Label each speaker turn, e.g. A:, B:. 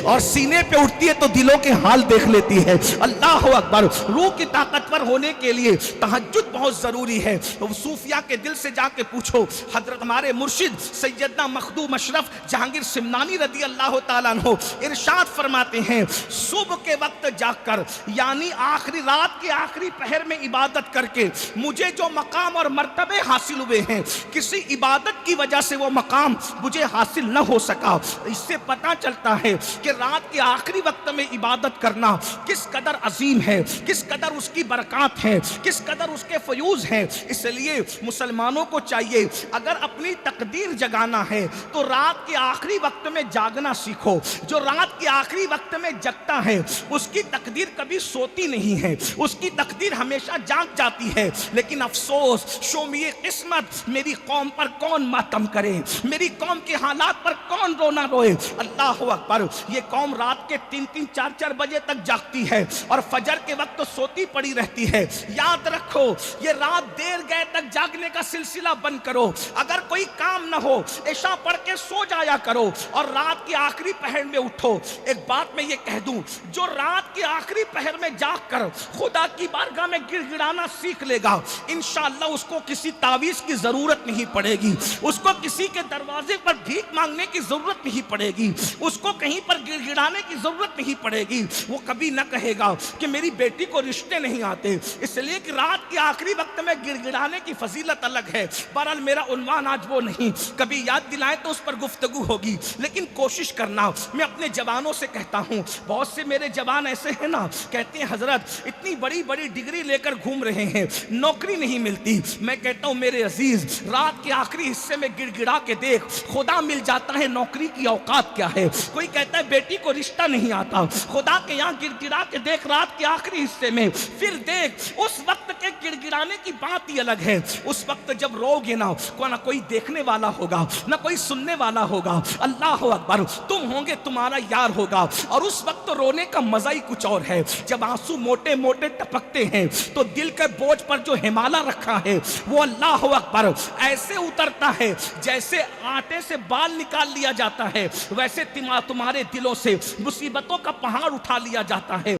A: اور سینے پہ اٹھتی ہے تو دلوں کے حال دیکھ لیتی ہے۔ اللہ اکبر۔ روح کی طاقتور ہونے کے لیے تہجد بہت ضروری ہے۔ صوفیاء کے دل سے جا کے پوچھو، حضرت ہمارے مرشد سیدنا مخدوم اشرف جہانگیر سمنانی رضی اللہ تعالیٰ عنہ ارشاد فرماتے ہیں، صبح کے وقت جاگ کر یعنی آخری رات کے آخری پہر میں عبادت کر کے مجھے جو مقام اور مرتبے حاصل ہوئے ہیں، کسی عبادت کی وجہ سے وہ مقام مجھے حاصل نہ ہو سکا۔ اس سے پتہ چلتا ہے کہ رات کے آخری وقت میں عبادت کرنا کس قدر عظیم ہے، کس قدر اس کی برکات ہے، کس قدر اس کے فیوز ہیں۔ اس لیے مسلمانوں کو چاہیے اگر اپنی تقدیر جگانا ہے تو رات کے آخری وقت میں جاگنا سیکھو۔ جو رات کے آخری وقت میں جگتا ہے اس کی تقدیر کبھی سوتی نہیں ہے، اس کی تقدیر ہمیشہ جاگ جاتی ہے۔ لیکن افسوس شومی قسمت، میری قوم پر کون ماتم کرے، میری قوم کے حالات پر کون رونا روئے۔ اللہ اکبر۔ یہ قوم رات کے 3-3 4-4 بجے تک جاگتی ہے اور فجر کے وقت تو سوتی پڑی رہتی ہے۔ یاد رکھو یہ رات دیر گئے تک جاگنے کا سلسلہ بند کرو۔ اگر کوئی کام نہ ہو عشاء پڑھ کے سو جایا کرو اور رات کے آخری پہر میں اٹھو۔ ایک بات میں یہ کہہ دوں، جو رات کے آخری پہر میں جاگ کر خدا کی بارگاہ میں گڑ گڑانا سیکھ لے گا، انشاءاللہ اس کو کسی تعویذ کی ضرورت نہیں پڑے گی، اس کو کسی کے دروازے پر بھیک مانگنے کی ضرورت نہیں پڑے گی، اس کو کہیں پر گڑ گڑانے کی ضرورت نہیں پڑے گی۔ وہ کبھی نہ کہے گا کہ میری بیٹی کو رشتے نہیں آتے، اس لیے کہ رات کے آخری وقت میں گڑ گڑانے کی فضیلت الگ ہے۔ بہرحال میرا عنوان آج وہ نہیں، کبھی یاد دلائیں تو اس پر گفتگو ہوگی، لیکن کوشش کرنا۔ میں اپنے جوانوں سے کہتا ہوں، بہت سے میرے جوان ایسے ہیں نا، کہتے ہیں حضرت اتنی بڑی بڑی ڈگری لے کر گھوم رہے ہیں، نوکری نہیں ملتی۔ میں کہتا ہوں میرے عزیز، رات کے آخری حصے میں گڑ گڑا کے دیکھ، خدا مل جاتا ہے نوکری کی اوقات کیا ہے۔ کوئی کہتا ہے بیٹی کو رشتہ نہیں آتا، خدا کے یہاں گڑ گڑا کے دیکھ رات کے آخری حصے میں، پھر دیکھ اس وقت کے گڑ گڑانے کی بات ہی الگ ہے۔ اس وقت جب رو گے نا، نہ کوئی دیکھنے والا ہوگا نہ کوئی سننے والا ہوگا۔ اللہ اکبر۔ تم ہوں گے، تمہارا یار ہوگا، اور اس وقت رونے کا مزہ ہی کچھ اور ہے۔ جب آنسو موٹے موٹے ٹپکتے ہیں تو دل کے بوجھ پر جو ہمالہ رکھا ہے وہ اللہ اکبر ایسے اترتا ہے جیسے آٹے سے بال نکال لیا جاتا ہے، ویسے تمہارے دلوں سے مصیبتوں کا پہاڑ اٹھا لیا جاتا ہے۔